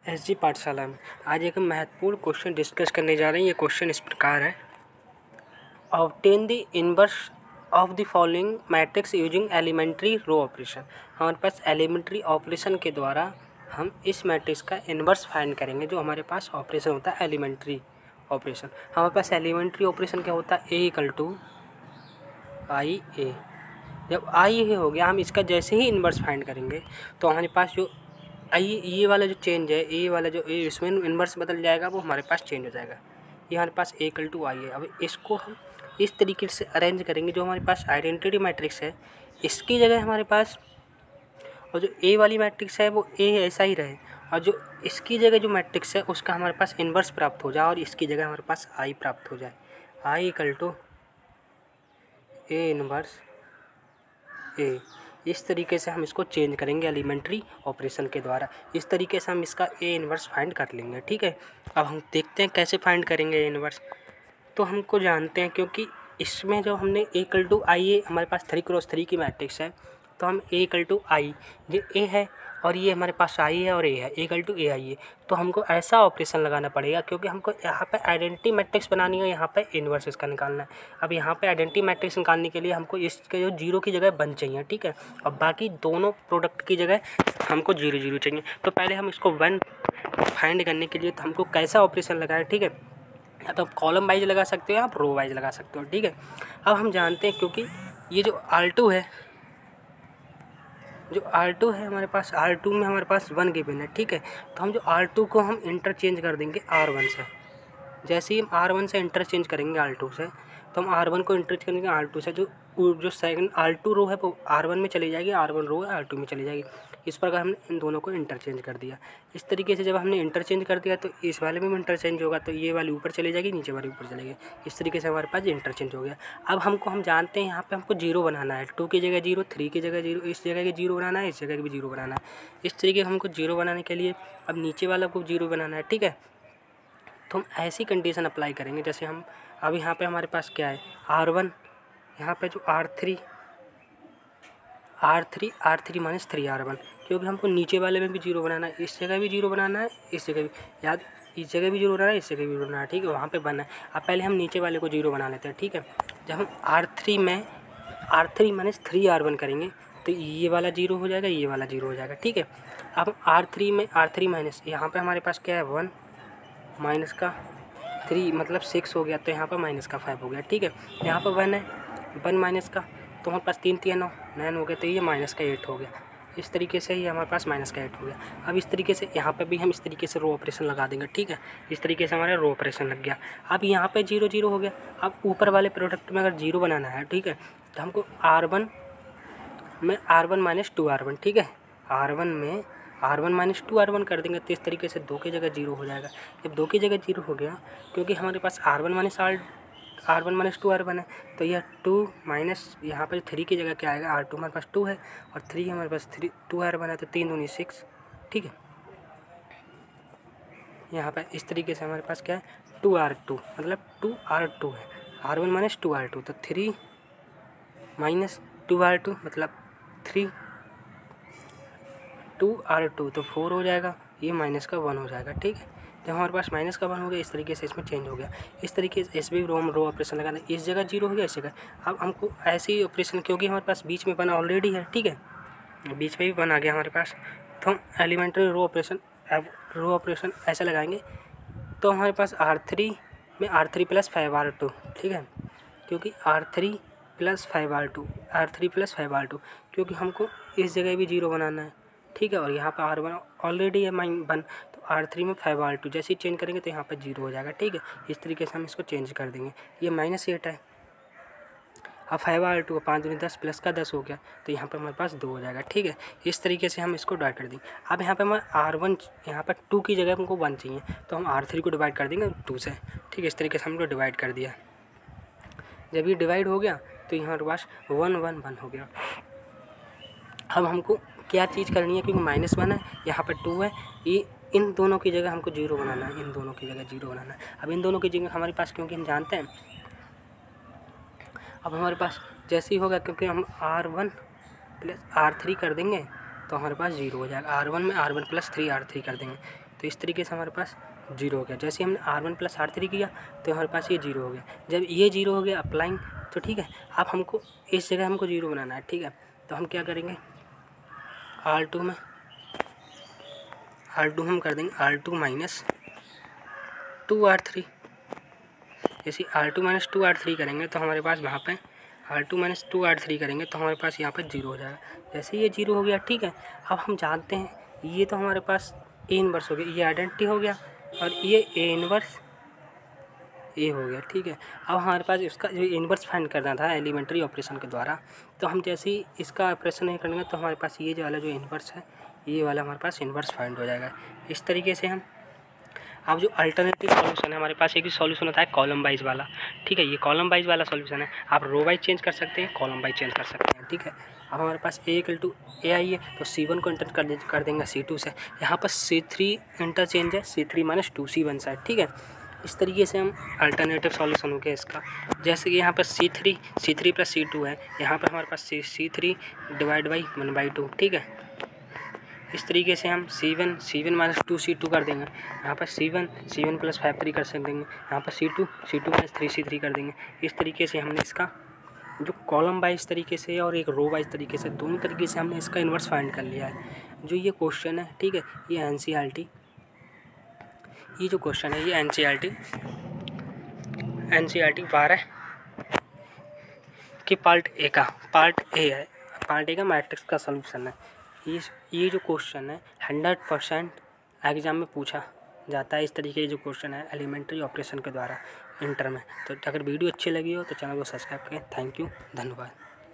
SG पाठशाला में आज एक महत्वपूर्ण क्वेश्चन डिस्कस करने जा रहे हैं। ये क्वेश्चन इस प्रकार है, obtain the inverse of the following matrix using elementary row operation. हमारे पास एलिमेंट्री ऑपरेशन के द्वारा हम इस मैट्रिक्स का इनवर्स फाइंड करेंगे। जो हमारे पास ऑपरेशन होता है एलिमेंट्री ऑपरेशन, हमारे पास एलिमेंट्री ऑपरेशन क्या होता है, ए इक्वल टू आई ए। जब आई ए हो गया, हम इसका जैसे ही इनवर्स फाइंड करेंगे तो हमारे पास जो ये वाला जो चेंज है, ए वाला जो इसमें इनवर्स बदल जाएगा, वो हमारे पास चेंज हो जाएगा। ये हमारे पास ए इक्वल टू आई है। अब इसको हम इस तरीके से अरेंज करेंगे, जो हमारे पास आइडेंटिटी मैट्रिक्स है इसकी जगह हमारे पास, और जो ए वाली मैट्रिक्स है वो ए ऐसा ही रहे, और जो इसकी जगह जो मैट्रिक्स है उसका हमारे पास इनवर्स प्राप्त हो जाए, और इसकी जगह हमारे पास आई प्राप्त हो जाए। I equal to A inverse ए। इस तरीके से हम इसको चेंज करेंगे एलिमेंट्री ऑपरेशन के द्वारा। इस तरीके से हम इसका ए इनवर्स फाइंड कर लेंगे। ठीक है, अब हम देखते हैं कैसे फाइंड करेंगे ए इनवर्स। तो हमको जानते हैं, क्योंकि इसमें जो हमने ए इक्वल टू आई ए, हमारे पास 3x3 की मैट्रिक्स है, तो हम ए इक्वल टू आई, ये ए है और ये हमारे पास आई है और ए है, ए इक्वल टू ए आई है। तो हमको ऐसा ऑपरेशन लगाना पड़ेगा, क्योंकि हमको यहाँ पे आइडेंटिटी मैट्रिक्स बनानी है, यहाँ पे इनवर्स इसका निकालना है। अब यहाँ पे आइडेंटिटी मैट्रिक्स निकालने के लिए हमको इसके जो जीरो की जगह 1 चाहिए। ठीक है, और बाकी दोनों प्रोडक्ट की जगह हमको 0 0 चाहिए। तो पहले हम इसको 1 फाइंड करने के लिए तो हमको कैसा ऑपरेशन लगाए, ठीक है, या तो आप कॉलम वाइज लगा सकते हो या आप रो वाइज लगा सकते हो। ठीक है, अब हम जानते हैं, क्योंकि ये जो R2 है, जो R2 है हमारे पास, R2 में हमारे पास 1 गिवन है। ठीक है, तो हम जो R2 को हम इंटरचेंज कर देंगे R1 से। जैसे ही हम R1 से इंटरचेंज करेंगे R2 से, तो हम R1 को इंटरचेंज करेंगे R2 से। जो सेकंड R2 रो है वो R1 में चली जाएगी, R1 रो है R2 में चली जाएगी। इस प्रकार हमने इन दोनों को इंटरचेंज कर दिया। इस तरीके से जब हमने इंटरचेंज कर दिया तो इस वाले में भी इंटरचेंज होगा, तो ये वाली ऊपर चली जाएगी, नीचे वाली ऊपर चलेगी। इस तरीके से हमारे पास इंटरचेंज हो गया। अब हम जानते हैं यहाँ पे हमको 0 बनाना है, 2 की जगह 0, 3 की जगह 0, इस जगह के 0 बनाना है, इस जगह भी 0 बनाना है। इस तरीके हमको 0 बनाने के लिए अब नीचे वाला को 0 बनाना है। ठीक है, तो हम ऐसी कंडीशन अप्लाई करेंगे, जैसे हम अब यहाँ पे हमारे पास क्या है, R1, यहाँ पे जो R3 माइनस 3R1, क्योंकि हमको नीचे वाले में भी 0 बनाना है, इस जगह भी 0 बनाना है, इस जगह भी, याद इस जगह भी 0 बनाना है, इस जगह भी 0 बनाना है। ठीक है, वहाँ पे बनना है। अब पहले हम नीचे वाले को 0 बना लेते हैं। ठीक है, जब हम R3 माइनस 3R1 करेंगे तो ये वाला 0 हो जाएगा, ये वाला 0 हो जाएगा। ठीक है, अब R3 माइनस, यहाँ पर हमारे पास क्या है, 1 माइनस का 3 मतलब 6 हो गया, तो यहाँ पर माइनस का 5 हो गया। ठीक है, यहाँ पर 1 है, 1 माइनस का, तो हमारे पास 3 3 9 हो गया, तो ये माइनस का 8 हो गया। इस तरीके से ही हमारे पास माइनस का 8 हो गया। अब इस तरीके से यहाँ पे भी हम इस तरीके से रो ऑपरेशन लगा देंगे। ठीक है, इस तरीके से हमारा रो ऑपरेशन लग गया। अब यहाँ पे 0 0 हो गया। अब ऊपर वाले प्रोडक्ट में अगर 0 बनाना है, ठीक है, तो हमको R1 माइनस 2R1, ठीक है, R1 माइनस 2R1 कर देंगे, तो इस तरीके से 2 की जगह 0 हो जाएगा। जब 2 की जगह 0 हो गया, क्योंकि हमारे पास R1 माइनस 2R1 है, तो यह 2 माइनस यहाँ पर 3 की जगह क्या आएगा, R2 हमारे पास 2 है और 3 हमारे पास 2R1 है, तो 3 दूनी 6। ठीक है, यहाँ पर इस तरीके से हमारे पास क्या है, 2R2 मतलब 2R2 है, R1 माइनस 2R2, तो 3 माइनस 2R2 मतलब 2R2, तो 4 हो जाएगा, ये माइनस का 1 हो जाएगा। ठीक है, जब हमारे पास माइनस का 1 हो गया, इस तरीके से इसमें चेंज हो गया। इस तरीके से इसमें रो ऑपरेशन लगाना, इस जगह 0 हो गया, इस जगह। अब हमको ऐसे ही ऑपरेशन, क्योंकि हमारे पास बीच में 1 ऑलरेडी है, ठीक है, बीच में भी 1 आ गया हमारे पास, तो हम एलिमेंट्री रो ऑपरेशन ऐसा लगाएंगे। तो हमारे पास R3 में R3 प्लस 5R2, ठीक है, क्योंकि R3 प्लस 5R2, क्योंकि हमको इस जगह भी 0 बनाना है। ठीक है, और यहाँ पर R1 ऑलरेडी है 1, तो R3 में 5R2 जैसे ही चेंज करेंगे तो यहाँ पर 0 हो जाएगा। ठीक है, इस तरीके से हम इसको चेंज कर देंगे। ये -8 है, अब 5R2 5 दूनी 10 प्लस का 10 हो गया, तो यहाँ पर हमारे पास 2 हो जाएगा। ठीक है, इस तरीके से हम इसको डिवाइड कर देंगे। अब यहाँ पर हमारा R1, यहाँ पर 2 की जगह हमको 1 चाहिए, तो हम R3 को डिवाइड कर देंगे 2 से। ठीक है, इस तरीके से हमको डिवाइड कर दिया। जब ये डिवाइड हो गया तो यहाँ हमारे पास 1 1 1 हो गया। अब हमको क्या चीज़ करनी है, क्योंकि -1 है, यहाँ पर 2 है, ये इन दोनों की जगह हमको 0 बनाना है, इन दोनों की जगह 0 बनाना है। अब इन दोनों की जगह हमारे पास, क्योंकि हम जानते हैं, अब हमारे पास जैसे ही होगा, क्योंकि हम R1 प्लस R3 कर देंगे तो हमारे पास 0 हो जाएगा। R1 में R1 प्लस 3R3 कर देंगे तो इस तरीके से हमारे पास 0 हो गया। जैसे हमने R1 + R3 किया तो हमारे पास ये 0 हो गया। जब ये 0 हो गया अप्लाइंग, तो ठीक है, अब हमको इस जगह हमको 0 बनाना है, ठीक है। तो हम क्या करेंगे, R2 हम कर देंगे R2 - 2R3। जैसे R2 - 2R3 करेंगे तो हमारे पास वहाँ पे R2 - 2R3 करेंगे तो हमारे पास यहाँ पर 0 हो जाएगा। जैसे ये 0 हो गया, ठीक है। अब हम जानते हैं ये तो हमारे पास A इन्वर्स हो गया, ये आइडेंटिटी हो गया, और ये A इन्वर्स ए हो गया, ठीक है। अब हमारे पास इसका जो इन्वर्स फाइंड करना था एलिमेंट्री ऑपरेशन के द्वारा, तो हम जैसे ही इसका ऑपरेशन नहीं करेंगे तो हमारे पास ये जो वाला जो इन्वर्स है, ये वाला हमारे पास इन्वर्स फाइंड हो जाएगा। इस तरीके से हम अब जो अल्टरनेटिव सॉल्यूशन है, हमारे पास एक ही सॉल्यूशन होता है कॉलम वाइज वाला, ठीक है। ये कॉलम वाइज वाला सॉल्यूशन है, आप रो वाइज चेंज कर सकते हैं, कॉलम वाइज चेंज कर सकते हैं, ठीक है। अब हमारे पास A = A आई है, तो C1 को इंटर कर देंगे C2 से। यहाँ पर C3 इंटरचेंज है, C3 - 2C1 साइड, ठीक है। इस तरीके से हम अल्टरनेटिव सॉल्यूशन हो गया इसका। जैसे कि यहाँ पर C3 + C2 है, यहाँ पर हमारे पास C3 / 1/2, ठीक है। इस तरीके से हम C1 - 2C2 कर देंगे। यहाँ पर C1 + 5 3 कर देंगे। यहाँ पर C2 - 3C3 कर देंगे। इस तरीके से हमने इसका जो कॉलम वाइज तरीके से और एक रो वाइज तरीके से, दोनों तरीके से हमने इसका इन्वर्स फाइंड कर लिया है। जो ये क्वेश्चन है, ठीक है, ये NCERT, ये जो क्वेश्चन है ये NCERT 12 कि पार्ट ए का मैट्रिक्स का सलूशन है। ये जो क्वेश्चन है 100% एग्जाम में पूछा जाता है। इस तरीके के जो क्वेश्चन है एलिमेंट्री ऑपरेशन के द्वारा इंटर में। तो अगर वीडियो अच्छी लगी हो तो चैनल को सब्सक्राइब करें। थैंक यू, धन्यवाद।